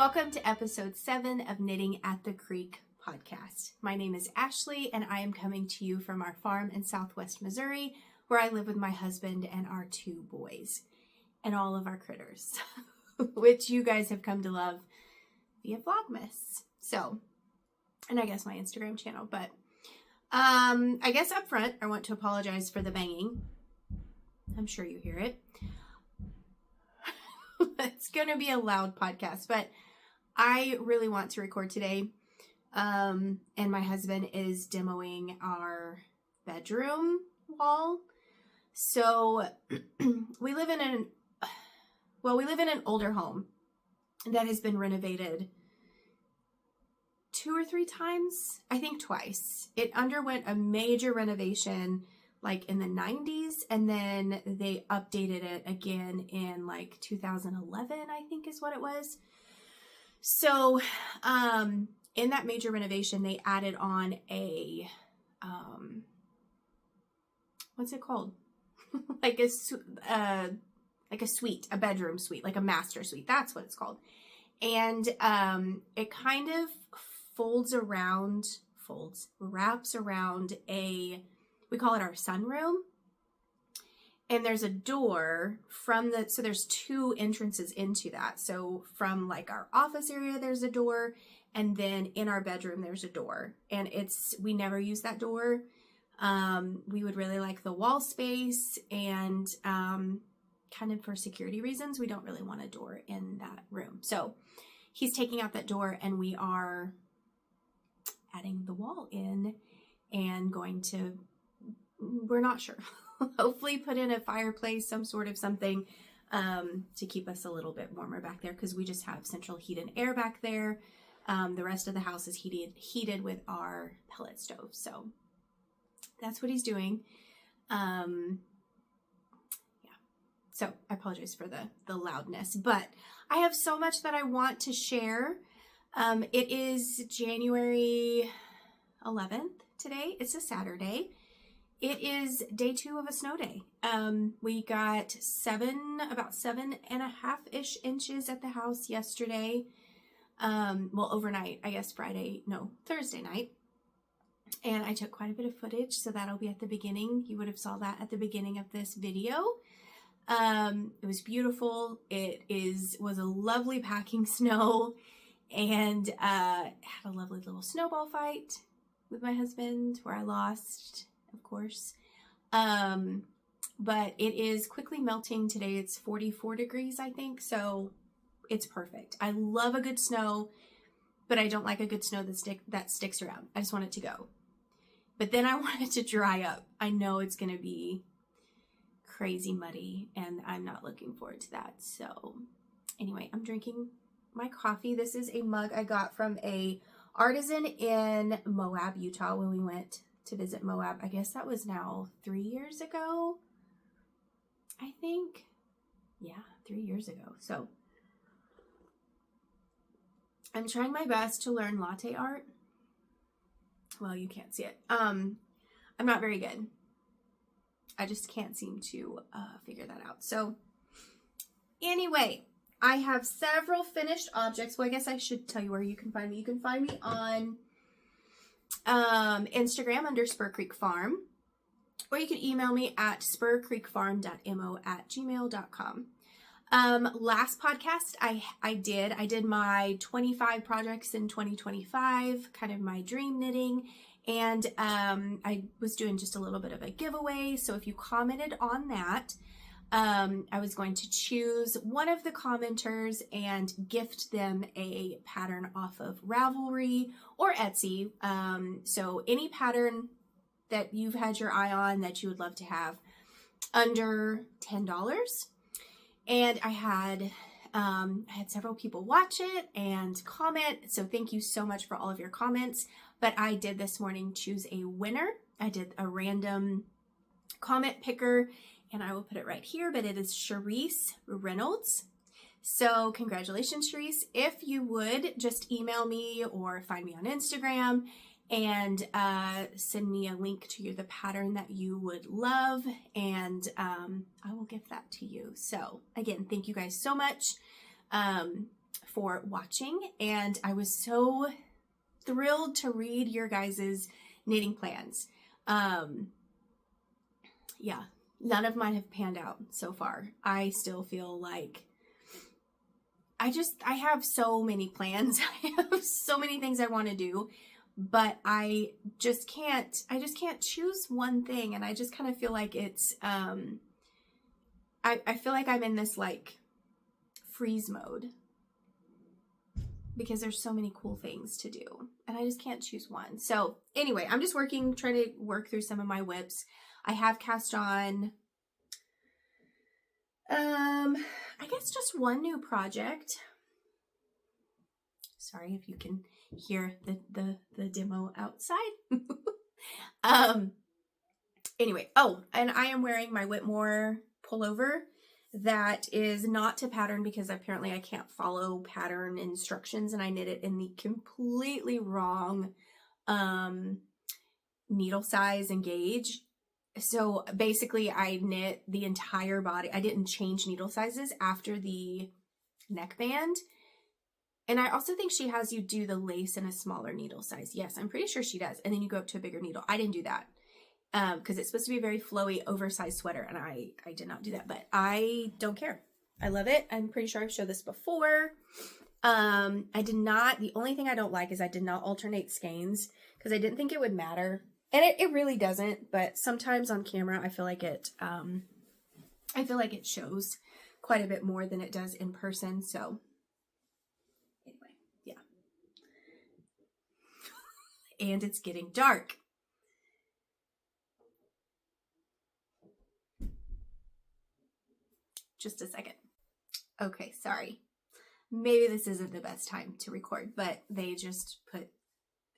Welcome to episode 7 of Knitting at the Creek podcast. My name is Ashley and I am coming to you from our farm in Southwest Missouri, where I live with my husband and our 2 boys and all of our critters, which you guys have come to love via Vlogmas. So, and I guess my Instagram channel, but I guess up front, I want to apologize for the banging. I'm sure you hear it. It's going to be a loud podcast, but I really want to record today. And my husband is demoing our bedroom wall. So we live in an older home that has been renovated 2 or 3 times. I think twice. It underwent a major renovation like in the 90s, and then they updated it again in like 2011, I think is what it was. So in that major renovation, they added on a, what's it called? like a suite, a bedroom suite, like a master suite. That's what it's called. And it kind of wraps around we call it our sunroom. And there's a door so there's 2 entrances into that. So from like our office area, there's a door. And then in our bedroom, there's a door. And we never use that door. We would really like the wall space, and kind of for security reasons, we don't really want a door in that room. So he's taking out that door, and we are adding the wall in and we're not sure, hopefully put in a fireplace, some sort of something to keep us a little bit warmer back there, because we just have central heat and air back there. The rest of the house is heated with our pellet stove. So that's what he's doing. Yeah. So I apologize for the loudness, but I have so much that I want to share. It is January 11th today. It's a Saturday. It is day 2 of a snow day. We got about 7.5-ish inches at the house yesterday. Overnight, I guess Thursday night. And I took quite a bit of footage, so that'll be at the beginning. You would have saw that at the beginning of this video. It was beautiful. Was a lovely packing snow, and had a lovely little snowball fight with my husband where I lost, of course. But it is quickly melting today. It's 44 degrees, I think, so it's perfect. I love a good snow, but I don't like a good snow that sticks around. I just want it to go. But then I want it to dry up. I know it's going to be crazy muddy, and I'm not looking forward to that. So anyway, I'm drinking my coffee. This is a mug I got from a artisan in Moab, Utah, when we went to visit Moab. I guess that was now 3 years ago, I think. Yeah, 3 years ago. So I'm trying my best to learn latte art. Well, you can't see it. I'm not very good. I just can't seem to figure that out. So anyway, I have several finished objects. Well, I guess I should tell you where you can find me. You can find me on Instagram under Spur Creek Farm, or you can email me at spurcreekfarm.mo@gmail.com. Last podcast I did my 25 projects in 2025, kind of my dream knitting, and I was doing just a little bit of a giveaway. So if you commented on that, I was going to choose one of the commenters and gift them a pattern off of Ravelry or Etsy. So any pattern that you've had your eye on that you would love to have under $10. And I had several people watch it and comment. So thank you so much for all of your comments. But I did this morning choose a winner. I did a random comment picker, and I will put it right here, but it is Sharice Reynolds. So congratulations, Sharice. If you would just email me or find me on Instagram and send me a link to the pattern that you would love, and I will gift that to you. So again, thank you guys so much. for watching, and I was so thrilled to read your guys's knitting plans. Yeah, none of mine have panned out so far. I still feel like I have so many plans. I have so many things I want to do, but I just can't choose one thing. And I just kind of feel like it's, I feel like I'm in this like freeze mode because there's so many cool things to do and I just can't choose one. So anyway, I'm just trying to work through some of my whips. I have cast on, I guess just one new project. Sorry if you can hear the demo outside. Anyway, oh, and I am wearing my Whitmore pullover that is not to pattern because apparently I can't follow pattern instructions, and I knit it in the completely wrong needle size and gauge. So basically I knit the entire body. I didn't change needle sizes after the neckband. And I also think she has you do the lace in a smaller needle size. Yes, I'm pretty sure she does. And then you go up to a bigger needle. I didn't do that because it's supposed to be a very flowy, oversized sweater. And I did not do that, but I don't care. I love it. I'm pretty sure I've showed this before. I did not, the only thing I don't like is I did not alternate skeins because I didn't think it would matter. And it really doesn't, but sometimes on camera, I feel like it shows quite a bit more than it does in person. So anyway, yeah. And it's getting dark. Just a second. Okay, sorry. Maybe this isn't the best time to record, but they just put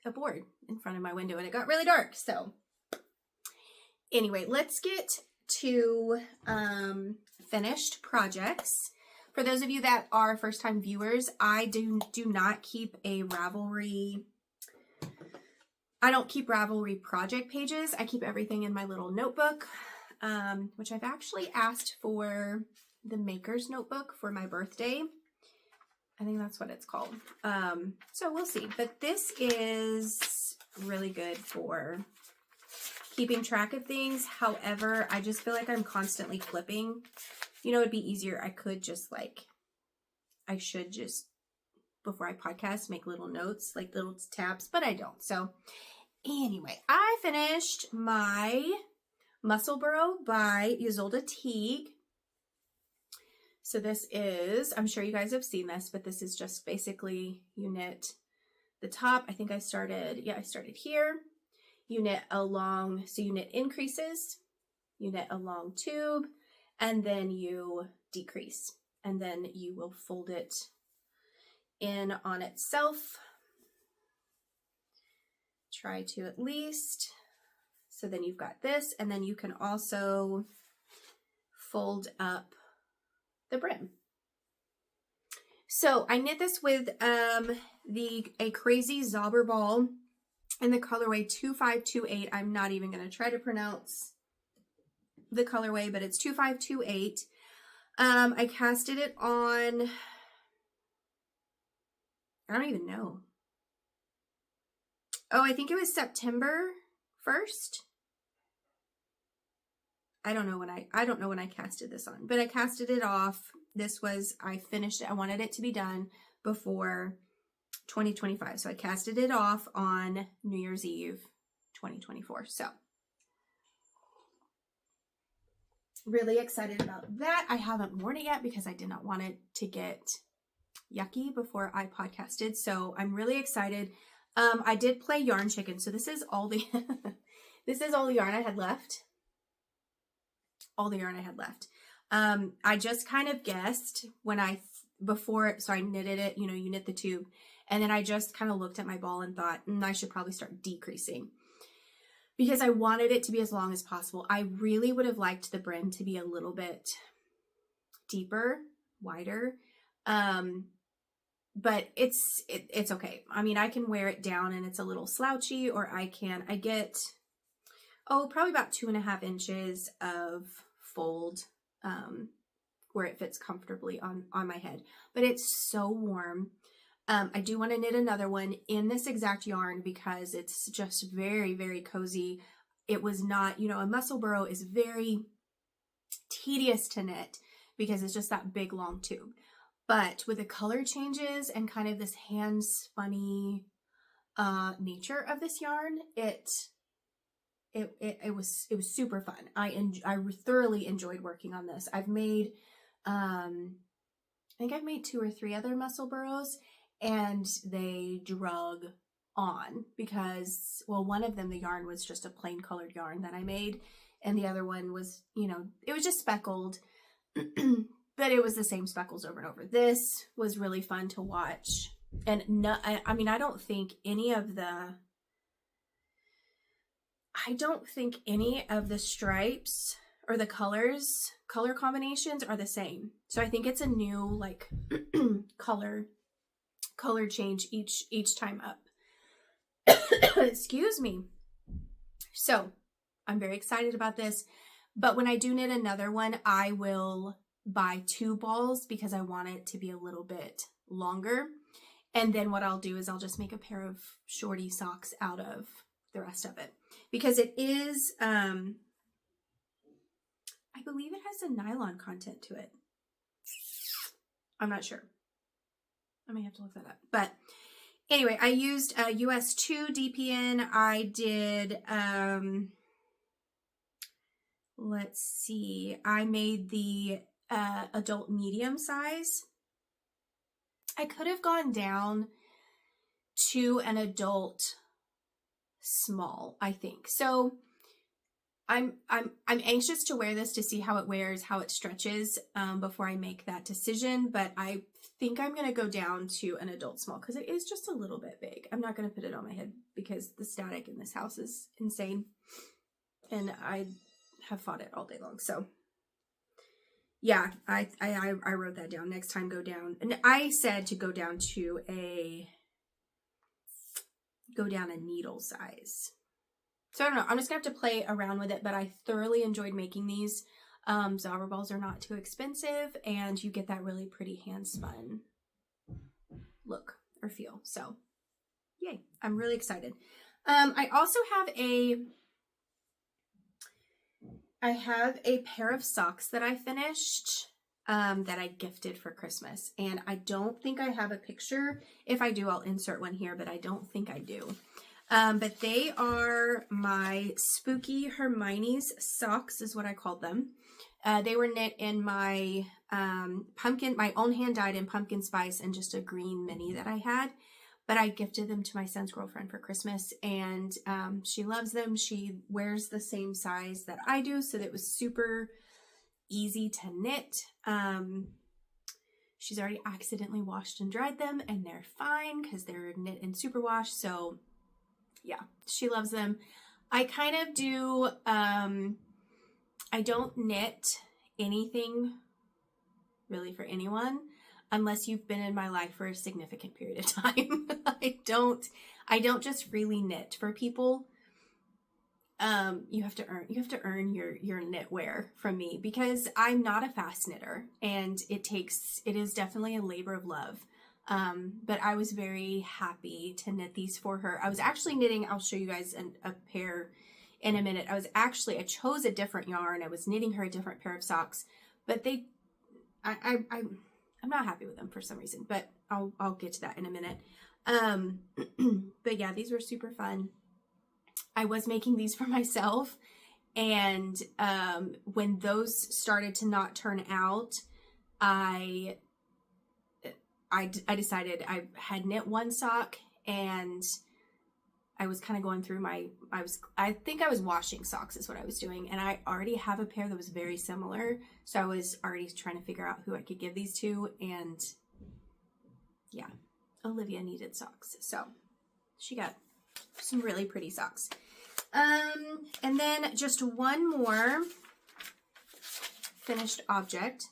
a board in front of my window and it got really dark. So anyway, let's get to finished projects. For those of you that are first-time viewers, I do not keep a Ravelry. I don't keep Ravelry project pages. I keep everything in my little notebook, which I've actually asked for the maker's notebook for my birthday. I think that's what it's called. So we'll see. But this is really good for keeping track of things. However, I just feel like I'm constantly flipping. You know, it'd be easier. I should just, before I podcast, make little notes, like little tabs, but I don't. So anyway, I finished my Muscle Burrow by Ysolda Teague. So this is, I'm sure you guys have seen this, but this is just basically you knit the top. I think I started here. You knit along, so you knit increases, you knit a long tube, and then you decrease. And then you will fold it in on itself. Try to at least. So then you've got this, and then you can also fold up the brim. So I knit this with a crazy Zauber ball in the colorway 2528. I'm not even going to try to pronounce the colorway, but it's 2528. I casted it on, I don't even know. Oh, I think it was September 1st. I don't know when I casted this on, but I casted it off. I finished it. I wanted it to be done before 2025. So I casted it off on New Year's Eve, 2024. So really excited about that. I haven't worn it yet because I did not want it to get yucky before I podcasted. So I'm really excited. I did play Yarn Chicken. So this is all the, this is all the yarn I had left. All the yarn I had left. I just kind of guessed when so I knitted it, you know, you knit the tube, and then I just kind of looked at my ball and thought, I should probably start decreasing because I wanted it to be as long as possible. I really would have liked the brim to be a little bit deeper, wider, but it's okay. I mean, I can wear it down and it's a little slouchy, or I get, probably about 2.5 inches of fold where it fits comfortably on my head. But it's so warm. I do want to knit another one in this exact yarn because it's just very, very cozy. It was not, you know, a muscle burrow is very tedious to knit because it's just that big long tube. But with the color changes and kind of this hand spunny nature of this yarn, it was super fun. I thoroughly enjoyed working on this. I've made I think I've made 2 or 3 other muscle burrows, and they drug on because, well, one of them, the yarn was just a plain colored yarn that I made, and the other one was, you know, it was just speckled, but it was the same speckles over and over. This was really fun to watch, and no, I mean, I don't think any of the stripes or the color combinations are the same. So I think it's a new like color change each time up. Excuse me. So I'm very excited about this, but when I do knit another one, I will buy 2 balls because I want it to be a little bit longer. And then what I'll do is I'll just make a pair of shorty socks out of the rest of it, because it is I believe it has a nylon content to it. I'm not sure. I may have to look that up. But anyway, I used a US 2 DPN. I did, let's see, I made the adult medium size. I could have gone down to an adult small, I think. So I'm anxious to wear this to see how it wears, how it stretches before I make that decision. But I think I'm going to go down to an adult small because it is just a little bit big. I'm not going to put it on my head because the static in this house is insane. And I have fought it all day long. So yeah, I wrote that down. Next time, go down. And I said to go down to a needle size. So I don't know. I'm just going to have to play around with it, but I thoroughly enjoyed making these. Zauber balls are not too expensive, and you get that really pretty hand spun look or feel. So yay. I'm really excited. I also have a pair of socks that I finished that I gifted for Christmas. And I don't think I have a picture. If I do, I'll insert one here, but I don't think I do. But they are my spooky Hermione's socks is what I called them. They were knit in my my own hand dyed in pumpkin spice and just a green mini that I had. But I gifted them to my son's girlfriend for Christmas, and she loves them. She wears the same size that I do, so that was super easy to knit. She's already accidentally washed and dried them, and they're fine because they're knit in superwash. So yeah, she loves them. I kind of do, I don't knit anything really for anyone unless you've been in my life for a significant period of time. I don't just freely knit for people. You have to earn your knitwear from me because I'm not a fast knitter, and it is definitely a labor of love. But I was very happy to knit these for her. I was actually knitting, I'll show you guys a pair in a minute. I chose a different yarn. I was knitting her a different pair of socks, but I'm not happy with them for some reason, but I'll get to that in a minute. But yeah, these were super fun. I was making these for myself, and when those started to not turn out, I decided I had knit one sock, and I was kind of going through I think I was washing socks is what I was doing, and I already have a pair that was very similar, so I was already trying to figure out who I could give these to, and yeah, Olivia needed socks, so she got some really pretty socks. And then just one more finished object.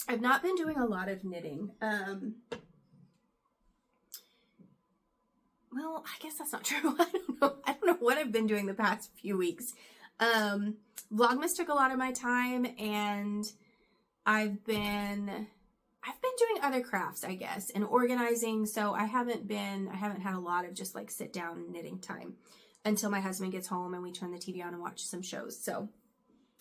I've not been doing a lot of knitting. Well, I guess that's not true. I don't know what I've been doing the past few weeks. Vlogmas took a lot of my time, and I've been doing other crafts, I guess, and organizing. So I haven't had a lot of just like sit down knitting time until my husband gets home and we turn the TV on and watch some shows. So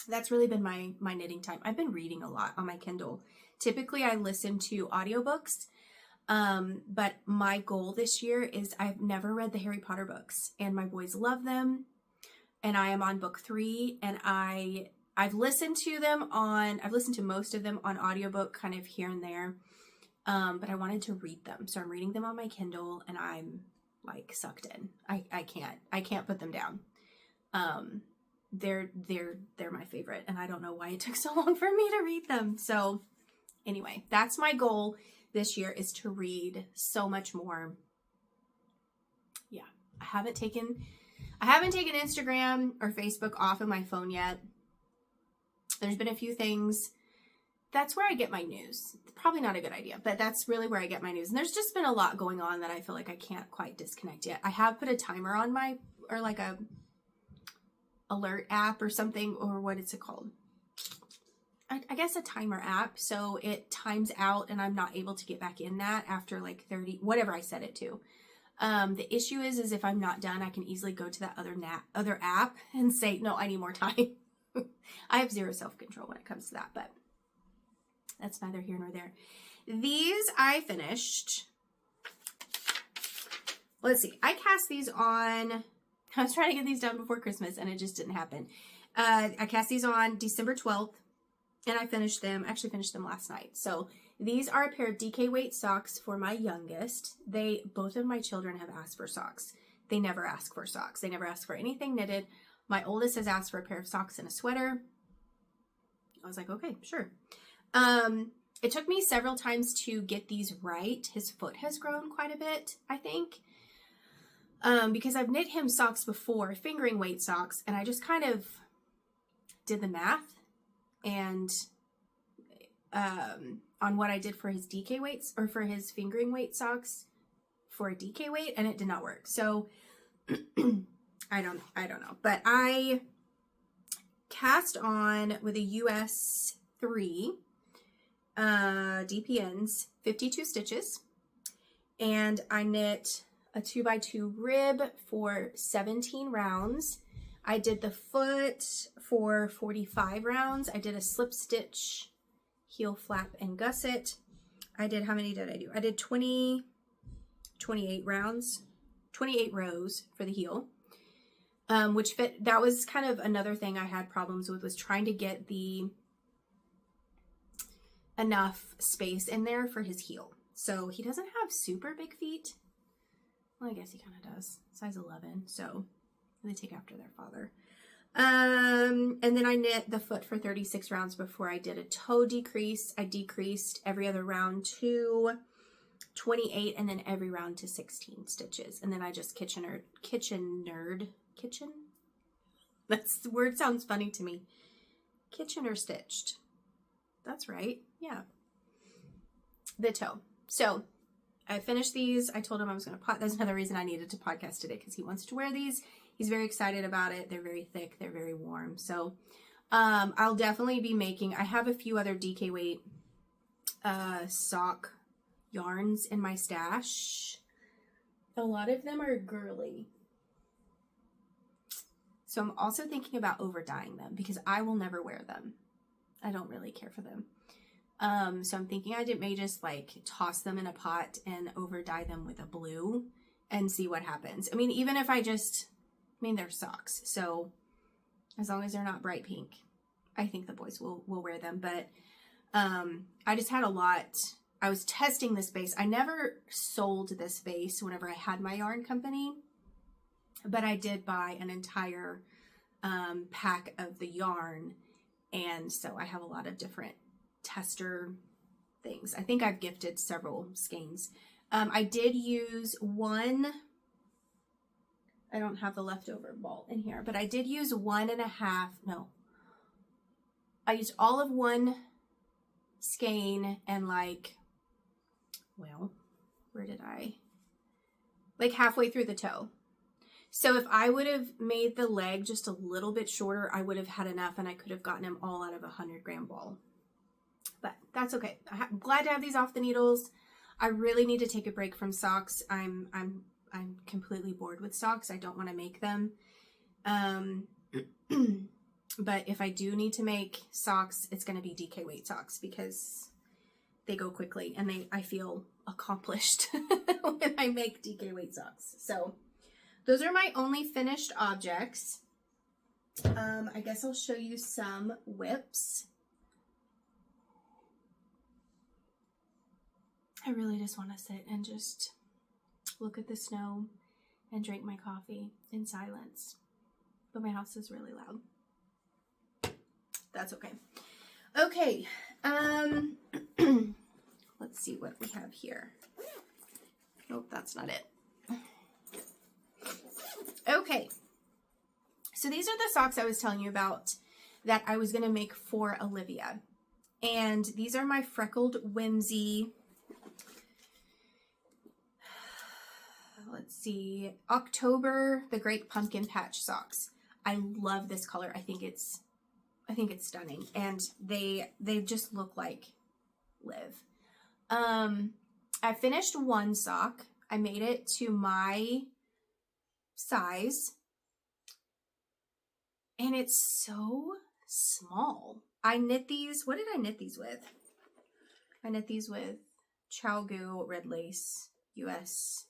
that's really been my knitting time. I've been reading a lot on my Kindle. Typically I listen to audiobooks. But my goal this year is I've never read the Harry Potter books, and my boys love them. And I am on book 3, and I've listened to most of them on audiobook, kind of here and there. But I wanted to read them. So I'm reading them on my Kindle, and I'm like sucked in. I can't put them down. They're my favorite, and I don't know why it took so long for me to read them. So anyway, that's my goal this year, is to read so much more. Yeah. I haven't taken Instagram or Facebook off of my phone yet. There's been a few things. That's where I get my news. Probably not a good idea, but that's really where I get my news. And there's just been a lot going on that I feel like I can't quite disconnect yet. I have put a timer on or like a alert app or something, or what is it called? I guess a timer app. So it times out and I'm not able to get back in that after like 30, whatever I set it to. The issue is if I'm not done, I can easily go to that other app and say, no, I need more time. I have zero self-control when it comes to that, but that's neither here nor there. These I finished. Let's see. I cast these on, I was trying to get these done before Christmas and it just didn't happen. I cast these on December 12th and I finished them last night. So these are a pair of DK weight socks for my youngest. Both of my children have asked for socks. They never ask for socks. They never ask for anything knitted. My oldest has asked for a pair of socks and a sweater. I was like, okay, sure. It took me several times to get these right. His foot has grown quite a bit, I think. Because I've knit him socks before, fingering weight socks, and I just kind of did the math and on what I did for his DK weights, or for his fingering weight socks for a DK weight, and it did not work. So I don't know, but I cast on with a US 3 DPNs 52 stitches, and I knit a 2x2 rib for 17 rounds. I did the foot for 45 rounds. I did a slip stitch, heel flap, and gusset. I did, how many did I do? I did 28 rounds, 28 rows for the heel, which fit. That was kind of another thing I had problems with, was trying to get enough space in there for his heel. So he doesn't have super big feet. Well, I guess he kind of does. Size 11. So they take after their father. And then I knit the foot for 36 rounds before I did a toe decrease. I decreased every other round to 28 and then every round to 16 stitches. And then I just kitchen? That's, the word sounds funny to me. Kitchener stitched. That's right. Yeah. The toe. So I finished these. I told him I was going to that's another reason I needed to podcast today, because he wants to wear these. He's very excited about it. They're very thick. They're very warm. So I'll definitely be making, I have a few other DK weight sock yarns in my stash. A lot of them are girly. So I'm also thinking about over dyeing them, because I will never wear them. I don't really care for them. So I'm thinking I may just like toss them in a pot and over dye them with a blue and see what happens. I mean, even if they're socks. So as long as they're not bright pink, I think the boys will wear them. But I just had a lot. I was testing this base. I never sold this base whenever I had my yarn company, but I did buy an entire pack of the yarn. And so I have a lot of different tester things. I think I've gifted several skeins. I did use one. I don't have the leftover ball in here, but I did use 1.5. No, I used all of one skein and like halfway through the toe. So if I would have made the leg just a little bit shorter, I would have had enough and I could have gotten them all out of a 100-gram ball. But that's okay. I'm glad to have these off the needles. I really need to take a break from socks. I'm completely bored with socks. I don't want to make them. But if I do need to make socks, it's going to be DK weight socks because they go quickly and I feel accomplished when I make DK weight socks. So those are my only finished objects. I guess I'll show you some whips. I really just want to sit and just look at the snow and drink my coffee in silence. But my house is really loud. That's okay. Okay. Let's see what we have here. Nope, that's not it. Okay. So these are the socks I was telling you about that I was going to make for Olivia. And these are my Freckled Whimsy, let's see, October, the Great Pumpkin Patch socks. I love this color. I think it's stunning. And they just look like Liv. I finished one sock. I made it to my size. And it's so small. I knit these. What did I knit these with? I knit these with Chalgoo Red Lace US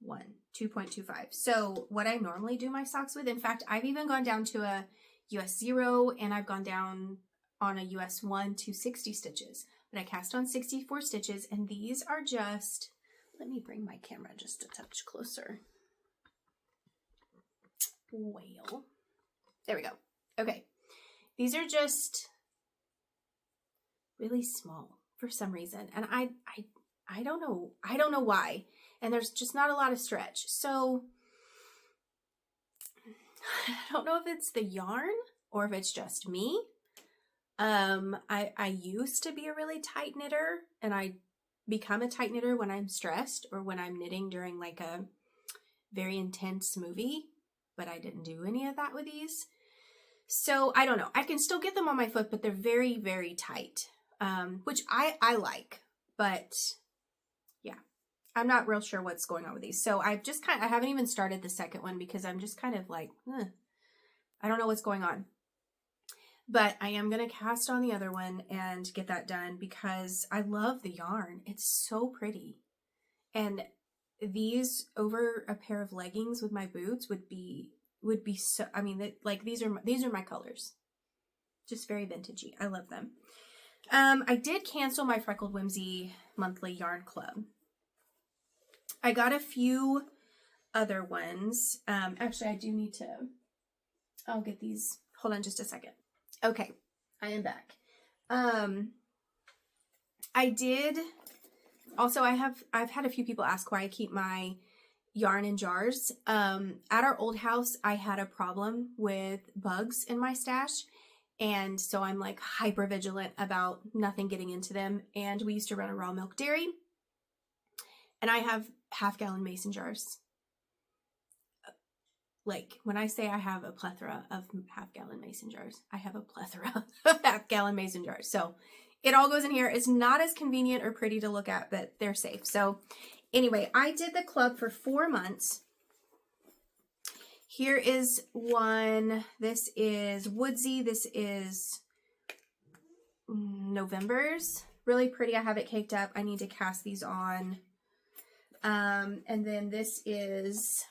1, 2.25. So what I normally do my socks with, in fact, I've even gone down to a US 0 and I've gone down on a US 1 to 60 stitches. But I cast on 64 stitches and these are just, let me bring my camera just a touch closer. Well, there we go. Okay. These are just really small for some reason. And I don't know. I don't know why. And there's just not a lot of stretch. So I don't know if it's the yarn or if it's just me. I used to be a really tight knitter and I become a tight knitter when I'm stressed or when I'm knitting during like a very intense movie, but I didn't do any of that with these. So I don't know. I can still get them on my foot, but they're very, very tight, which I like, but yeah, I'm not real sure what's going on with these. So I haven't even started the second one because I'm just kind of like, I don't know what's going on. But I am going to cast on the other one and get that done because I love the yarn. It's so pretty. And these over a pair of leggings with my boots would be so, I mean, like these are my colors. Just very vintagey. I love them. I did cancel my Freckled Whimsy monthly yarn club. I got a few other ones. Actually, I do need to, I'll get these. Hold on just a second. Okay, I am back. I did also, I've had a few people ask why I keep my yarn in jars. At our old house, I had a problem with bugs in my stash. And so I'm like hyper vigilant about nothing getting into them. And we used to run a raw milk dairy. And I have half-gallon mason jars. Like when I say I have a plethora of half-gallon mason jars, I have a plethora of half-gallon mason jars. So it all goes in here. It's not as convenient or pretty to look at, but they're safe. So anyway, I did the club for 4 months. Here is one. This is Woodsy. This is November's. Really pretty. I have it caked up. I need to cast these on. And then this is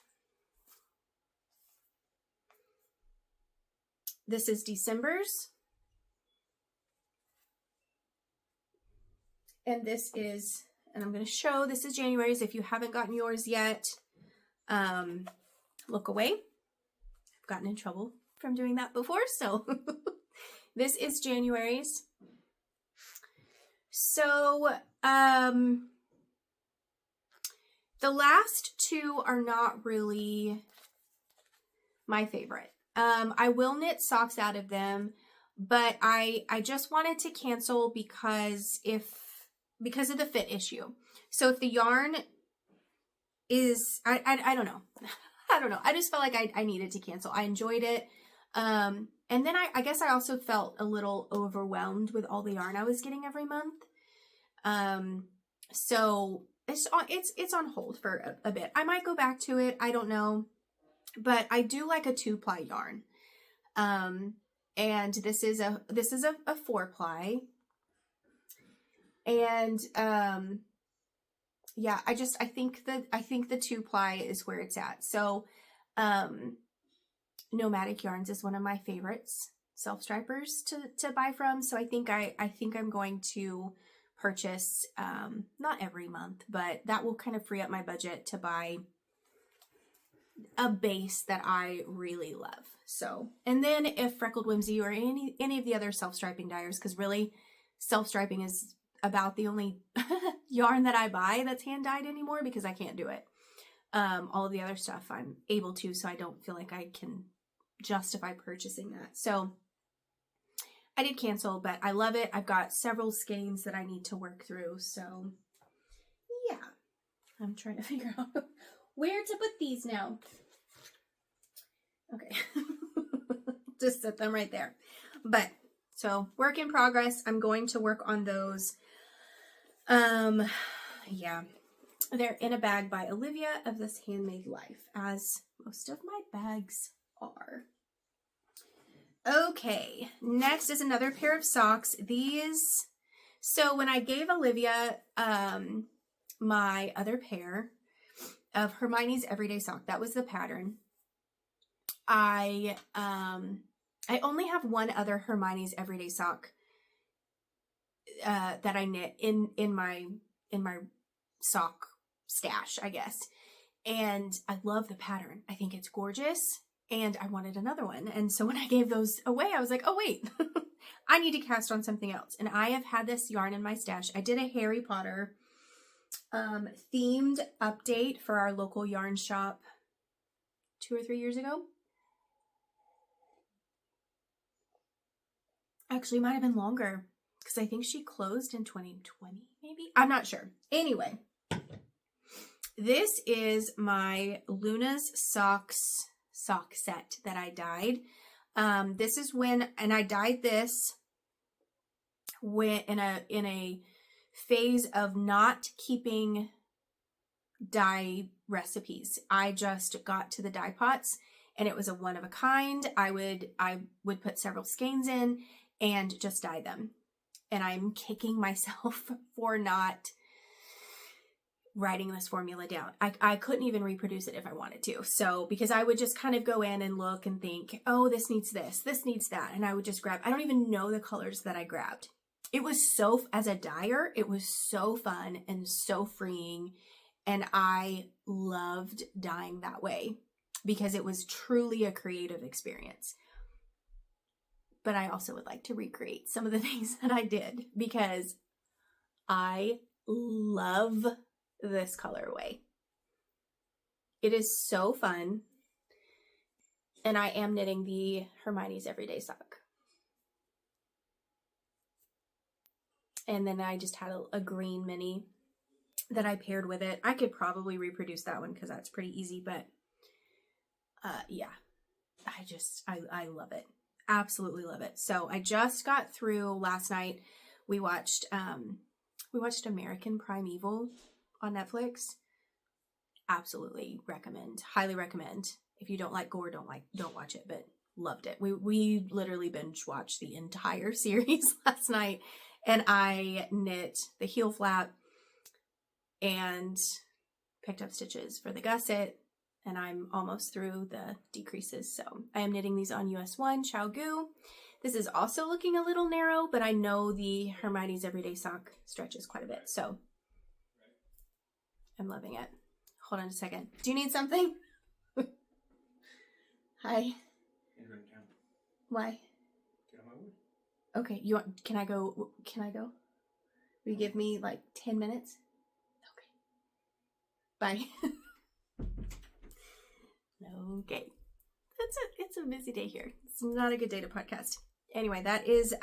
December's. And this is, and I'm going to show, this is January's. If you haven't gotten yours yet, look away. I've gotten in trouble from doing that before. So this is January's. So, the last two are not really my favorite. I will knit socks out of them, but I just wanted to cancel because of the fit issue. So if the yarn I don't know. I don't know. I just felt like I needed to cancel. I enjoyed it. And then I guess I also felt a little overwhelmed with all the yarn I was getting every month. So it's on hold for a bit. I might go back to it. I don't know, but I do like a 2-ply yarn. And this is a 4-ply. And, yeah, I think the 2-ply is where it's at. So, Nomadic Yarns is one of my favorites self-stripers to buy from. So I think I'm going to purchase, not every month, but that will kind of free up my budget to buy a base that I really love. So, and then if Freckled Whimsy or any of the other self-striping dyers, because really self-striping is about the only yarn that I buy that's hand dyed anymore, because I can't do it. All of the other stuff I'm able to, so I don't feel like I can justify purchasing that. So I did cancel, but I love it. I've got several skeins that I need to work through. So yeah, I'm trying to figure out where to put these now. Okay. Just set them right there. But so work in progress. I'm going to work on those. Yeah, they're in a bag by Olivia of This Handmade Life, as most of my bags are. Okay, next is another pair of socks. These, so when I gave Olivia my other pair of Hermione's Everyday Sock, that was the pattern. I only have one other Hermione's Everyday Sock that I knit in my sock stash, I guess. And I love the pattern. I think it's gorgeous. And I wanted another one. And so when I gave those away, I was like, oh, wait, I need to cast on something else. And I have had this yarn in my stash. I did a Harry Potter themed update for our local yarn shop 2 or 3 years ago. Actually, it might have been longer, because I think she closed in 2020, maybe? I'm not sure. Anyway, this is my Luna's Socks sock set that I dyed. This is when, and I dyed this when in a phase of not keeping dye recipes. I just got to the dye pots, and it was a one of a kind. I would put several skeins in and just dye them. And I'm kicking myself for not writing this formula down. I couldn't even reproduce it if I wanted to. So, because I would just kind of go in and look and think, oh, this needs this needs that. And I would just grab, I don't even know the colors that I grabbed. It was so, as a dyer, it was so fun and so freeing. And I loved dyeing that way because it was truly a creative experience. But I also would like to recreate some of the things that I did, because I love this colorway. It is so fun. And I am knitting the Hermione's Everyday Sock. And then I just had a green mini that I paired with it. I could probably reproduce that one because that's pretty easy, but yeah, I love it. Absolutely love it. So I just got through last night. We watched American Primeval on Netflix. Absolutely recommend. Highly recommend. If you don't like gore, don't watch it, but loved it. We literally binge watched the entire series last night, and I knit the heel flap and picked up stitches for the gusset, and I'm almost through the decreases. So I am knitting these on US 1 Chow Goo. This is also looking a little narrow, but I know the Hermione's Everyday Sock stretches quite a bit, so I'm loving it. Hold on a second. Do you need something? Hi. Why? Get on my wood. Okay, can I go? Will you give me like 10 minutes? Okay. Bye. Okay. It's a busy day here. It's not a good day to podcast. Anyway, that is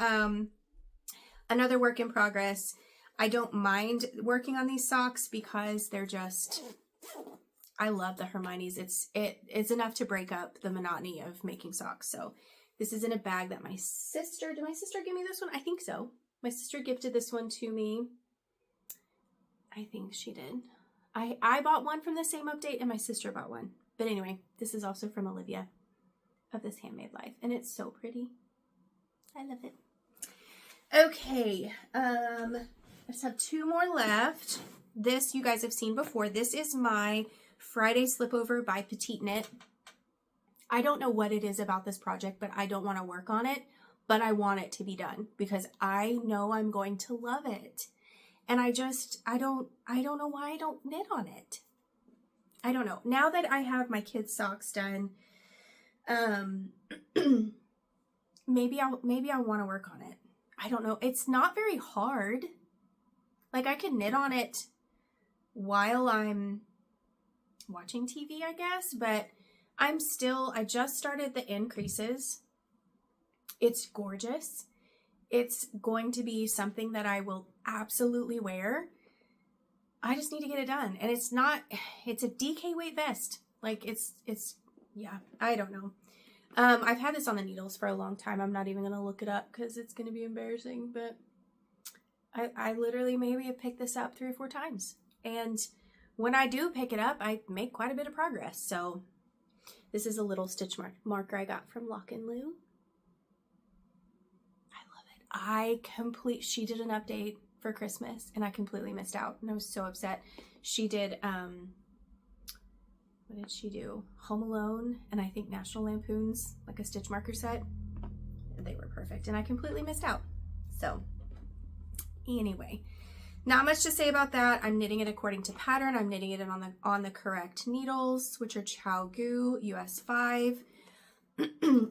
another work in progress. I don't mind working on these socks because they're just I love the Hermione's. It's enough to break up the monotony of making socks. So this is in a bag that did my sister give me this one? I think so. My sister gifted this one to me. I think she did. I bought one from the same update and my sister bought one. But anyway, this is also from Olivia of This Handmade Life. And it's so pretty. I love it. Okay. I just have 2 more left. This you guys have seen before. This is my Friday Slipover by Petite Knit. I don't know what it is about this project, but I don't want to work on it. But I want it to be done because I know I'm going to love it. And I don't know why I don't knit on it. I don't know. Now that I have my kids' socks done, maybe I'll want to work on it. I don't know. It's not very hard. Like I can knit on it while I'm watching TV, I guess, but I just started the increases. It's gorgeous. It's going to be something that I will absolutely wear. I just need to get it done. And it's a DK weight vest. Like yeah, I don't know. I've had this on the needles for a long time. I'm not even going to look it up because it's going to be embarrassing, but I literally maybe have picked this up 3 or 4 times. And when I do pick it up, I make quite a bit of progress. So this is a little stitch marker I got from Lock and Lou. She did an update for Christmas and I completely missed out and I was so upset. She did, what did she do? Home Alone and I think National Lampoon's, like a stitch marker set. And they were perfect and I completely missed out. So anyway, not much to say about that. I'm knitting it according to pattern. I'm knitting it on the correct needles, which are ChowGoo US 5.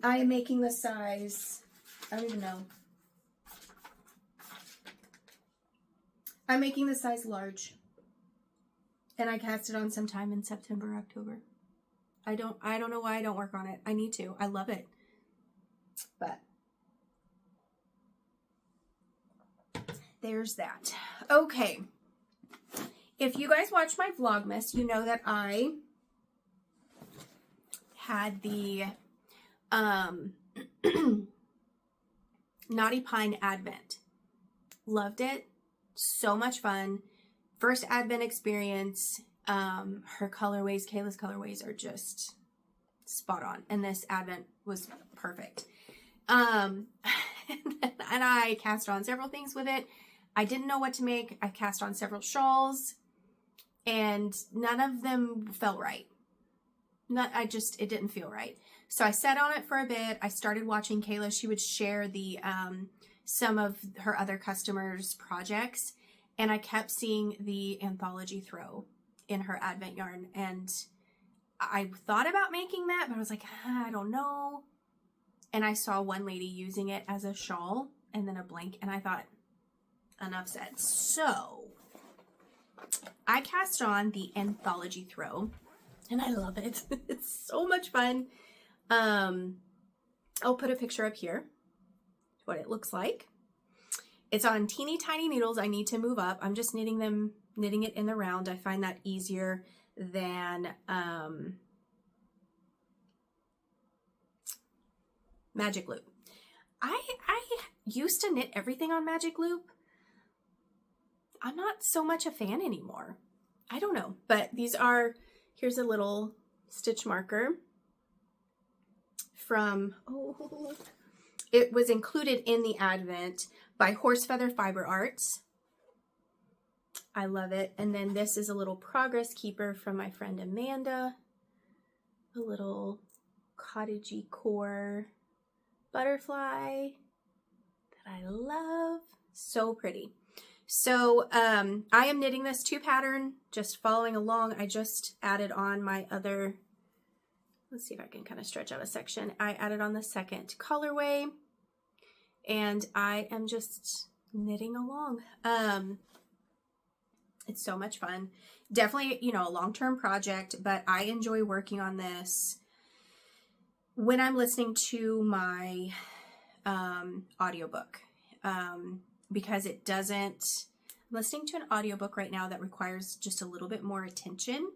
I am making the size, I don't even know. I'm making the size large. And I cast it on sometime in September, October. I don't know why I don't work on it. I need to. I love it. But there's that. Okay. If you guys watch my Vlogmas, you know that I had the Knotty Pine Advent. Loved it. So much fun. First Advent experience. Her colorways, Kayla's colorways are just spot on. And this Advent was perfect. And I cast on several things with it. I didn't know what to make. I cast on several shawls and none of them felt right. It didn't feel right. So I sat on it for a bit. I started watching Kayla. She would share the, some of her other customers' projects. And I kept seeing the Anthology throw in her Advent yarn. And I thought about making that, but I was like, I don't know. And I saw one lady using it as a shawl and then a blank. And I thought, enough said. So I cast on the Anthology throw and I love it. It's so much fun. I'll put a picture up here, what it looks like. It's on teeny tiny needles. I need to move up. I'm just knitting it in the round. I find that easier than Magic Loop. I used to knit everything on Magic Loop. I'm not so much a fan anymore. I don't know, but here's a little stitch marker from, it was included in the Advent by Horse Feather Fiber Arts. I love it. And then this is a little progress keeper from my friend Amanda. A little cottagey core butterfly that I love. So pretty. So I am knitting this 2 pattern, just following along. I just added on my other, let's see if I can kind of stretch out a section. I added on the second colorway and I am just knitting along. It's so much fun. Definitely, a long-term project, but I enjoy working on this when I'm listening to my audiobook. Because it doesn't, I'm listening to an audiobook right now that requires just a little bit more attention.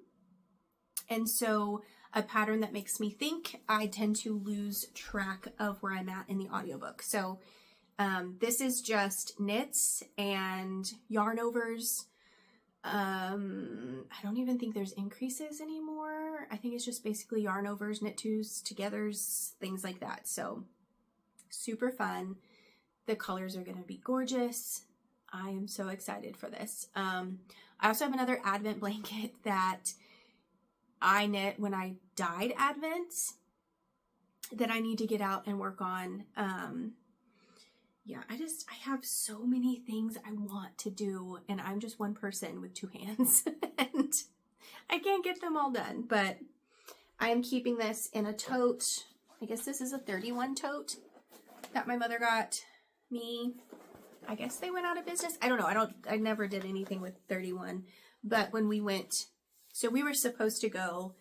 And so a pattern that makes me think, I tend to lose track of where I'm at in the audiobook. So this is just knits and yarn overs. I don't even think there's increases anymore. I think it's just basically yarn overs, knit twos, togethers, things like that. So super fun. The colors are going to be gorgeous. I am so excited for this. I also have another Advent blanket that I knit when I dyed Advent that I need to get out and work on. Yeah, I have so many things I want to do, and I'm just one person with two hands and I can't get them all done, but I am keeping this in a tote. I guess this is a 31 tote that my mother got me. I guess they went out of business. I don't know. I never did anything with 31, but when we went, so we were supposed to go,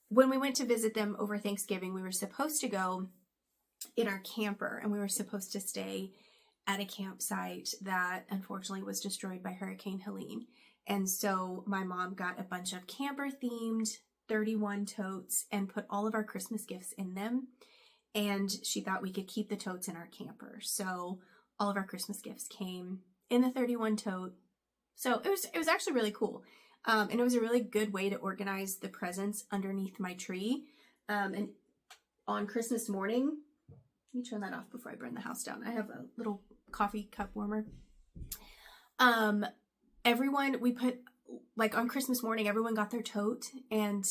when we went to visit them over Thanksgiving, we were supposed to go in our camper, and we were supposed to stay at a campsite that unfortunately was destroyed by Hurricane Helene. And so my mom got a bunch of camper themed 31 totes and put all of our Christmas gifts in them. And she thought we could keep the totes in our camper. So all of our Christmas gifts came in the 31 tote. So it was actually really cool. And it was a really good way to organize the presents underneath my tree. And on Christmas morning, let me turn that off before I burn the house down. I have a little coffee cup warmer. We put, like on Christmas morning, everyone got their totes and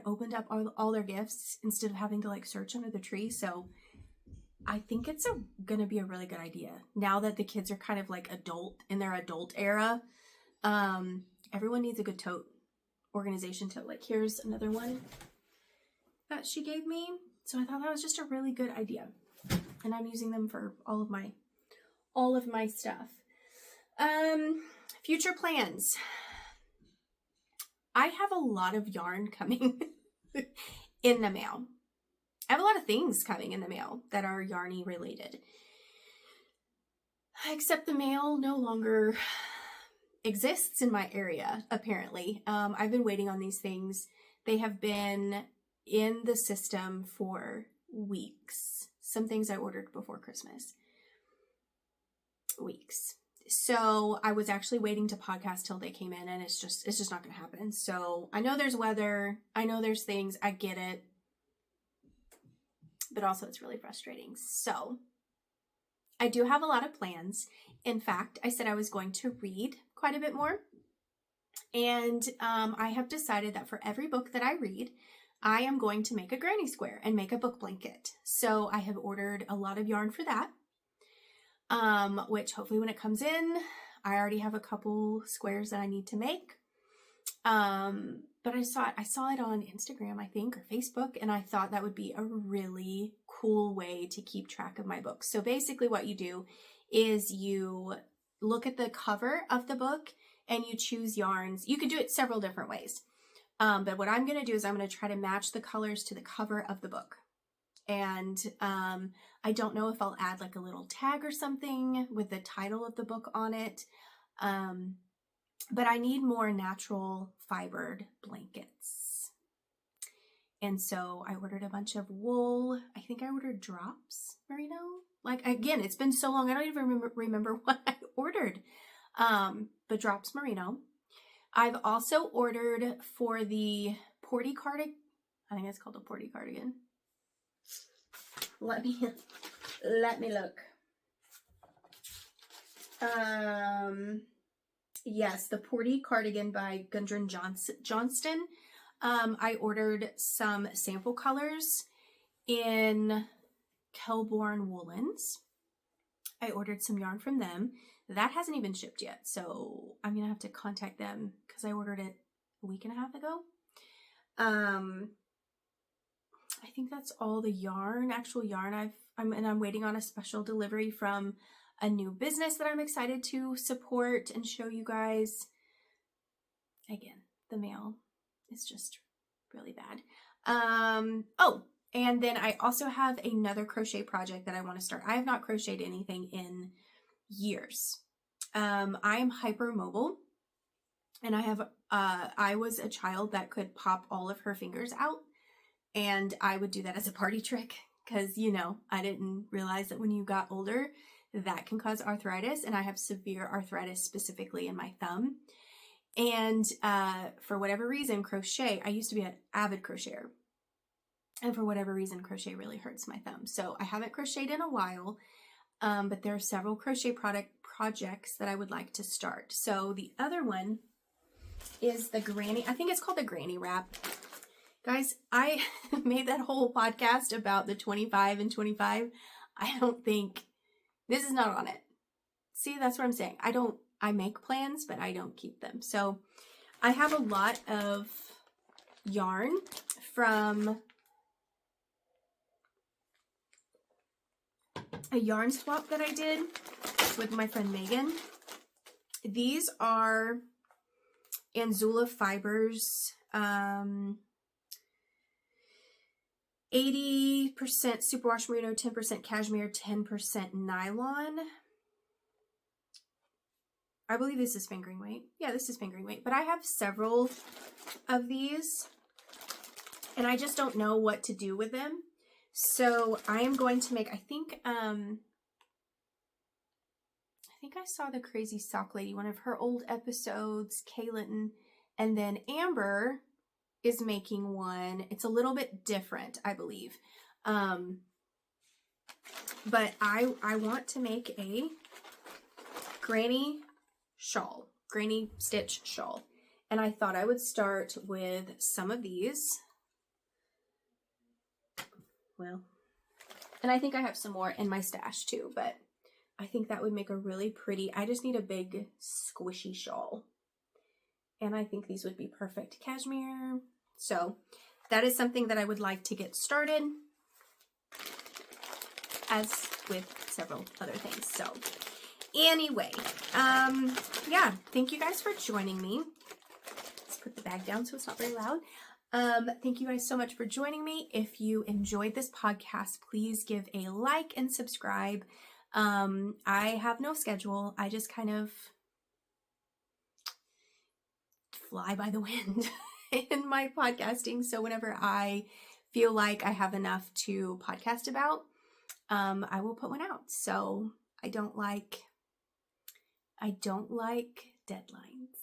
opened up all their gifts instead of having to like search under the tree. So I think it's gonna be a really good idea now that the kids are kind of like in their adult era. Everyone needs a good tote organization tote. Like here's another one that she gave me. So I thought that was just a really good idea, and I'm using them for all of my stuff. Future plans. I have a lot of yarn coming in the mail. I have a lot of things coming in the mail that are yarny related. Except the mail no longer exists in my area, apparently. I've been waiting on these things. They have been in the system for weeks. Some things I ordered before Christmas. Weeks. So I was actually waiting to podcast till they came in, and it's just not going to happen. So I know there's weather. I know there's things. I get it. But also it's really frustrating. So I do have a lot of plans. In fact, I said I was going to read quite a bit more. And I have decided that for every book that I read, I am going to make a granny square and make a book blanket. So I have ordered a lot of yarn for that. Which hopefully when it comes in, I already have a couple squares that I need to make. But I saw it on Instagram, I think, or Facebook, and I thought that would be a really cool way to keep track of my books. So basically what you do is you look at the cover of the book and you choose yarns. You could do it several different ways. But what I'm going to do is I'm going to try to match the colors to the cover of the book. And I don't know if I'll add like a little tag or something with the title of the book on it. But I need more natural fibered blankets. And so I ordered a bunch of wool. I think I ordered drops merino. Like, again, it's been so long, I don't even remember what I ordered. But drops merino. I've also ordered for the Porty cardigan. I think it's called a Porty cardigan. Let me look. Yes, the Porty cardigan by Gundren Johnston. I ordered some sample colors in Kelborn Woolens. I ordered some yarn from them. That hasn't even shipped yet, so I'm gonna have to contact them because I ordered it a week and a half ago. I think that's all the actual yarn I'm waiting on a special delivery from a new business that I'm excited to support and show you guys. Again, the mail is just really bad. Oh, and then I also have another crochet project that I want to start. I have not crocheted anything in years. I am hypermobile, and I have I was a child that could pop all of her fingers out, and I would do that as a party trick because, you know, I didn't realize that when you got older, that can cause arthritis, and I have severe arthritis specifically in my thumb. And for whatever reason, crochet, I used to be an avid crocheter, and for whatever reason, crochet really hurts my thumb. So I haven't crocheted in a while, but there are several crochet projects that I would like to start. So the other one is the granny, I think it's called the granny wrap. Guys, I made that whole podcast about the 25 and 25. I don't think, this is not on it. See, that's what I'm saying. I make plans, but I don't keep them. So I have a lot of yarn from a yarn swap that I did with my friend Megan. These are Anzula fibers, 80% superwash merino, 10% cashmere, 10% nylon. I believe this is fingering weight. Yeah, this is fingering weight. But I have several of these, and I just don't know what to do with them. So I am going to make, I think I saw the Crazy Sock Lady, one of her old episodes, Kaylin, and then Amber is making one. It's a little bit different, I believe. But I want to make a granny shawl, granny stitch shawl. And I thought I would start with some of these. Well, and I think I have some more in my stash too, but I think that would make a really pretty, I just need a big squishy shawl. And I think these would be perfect cashmere. So that is something that I would like to get started, as with several other things. So anyway, yeah, thank you guys for joining me. Let's put the bag down so it's not very loud. Thank you guys so much for joining me. If you enjoyed this podcast, please give a like and subscribe. I have no schedule. I just kind of fly by the wind in my podcasting. So whenever I feel like I have enough to podcast about, I will put one out. So I don't like deadlines,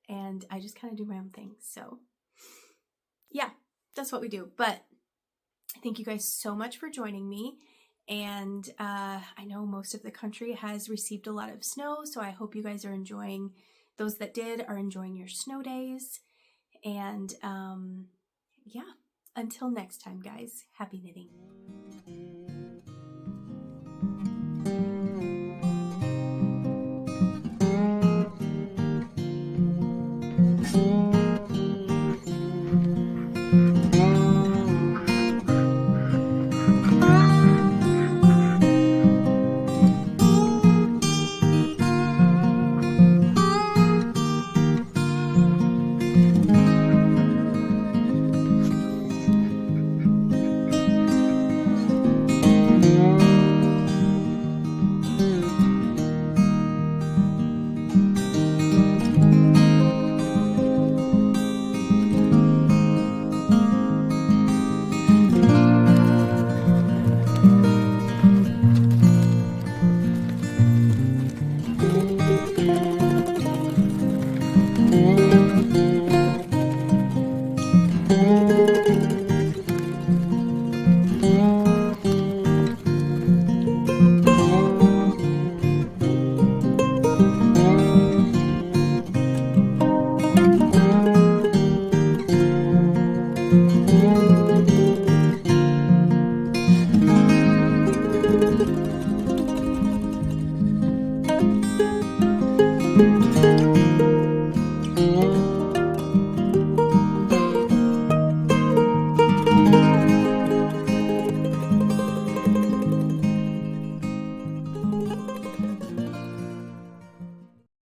and I just kind of do my own thing. So yeah, that's what we do. But thank you guys so much for joining me. And I know most of the country has received a lot of snow, so I hope you guys are enjoying, those that did are enjoying your snow days. And yeah, until next time, guys, happy knitting.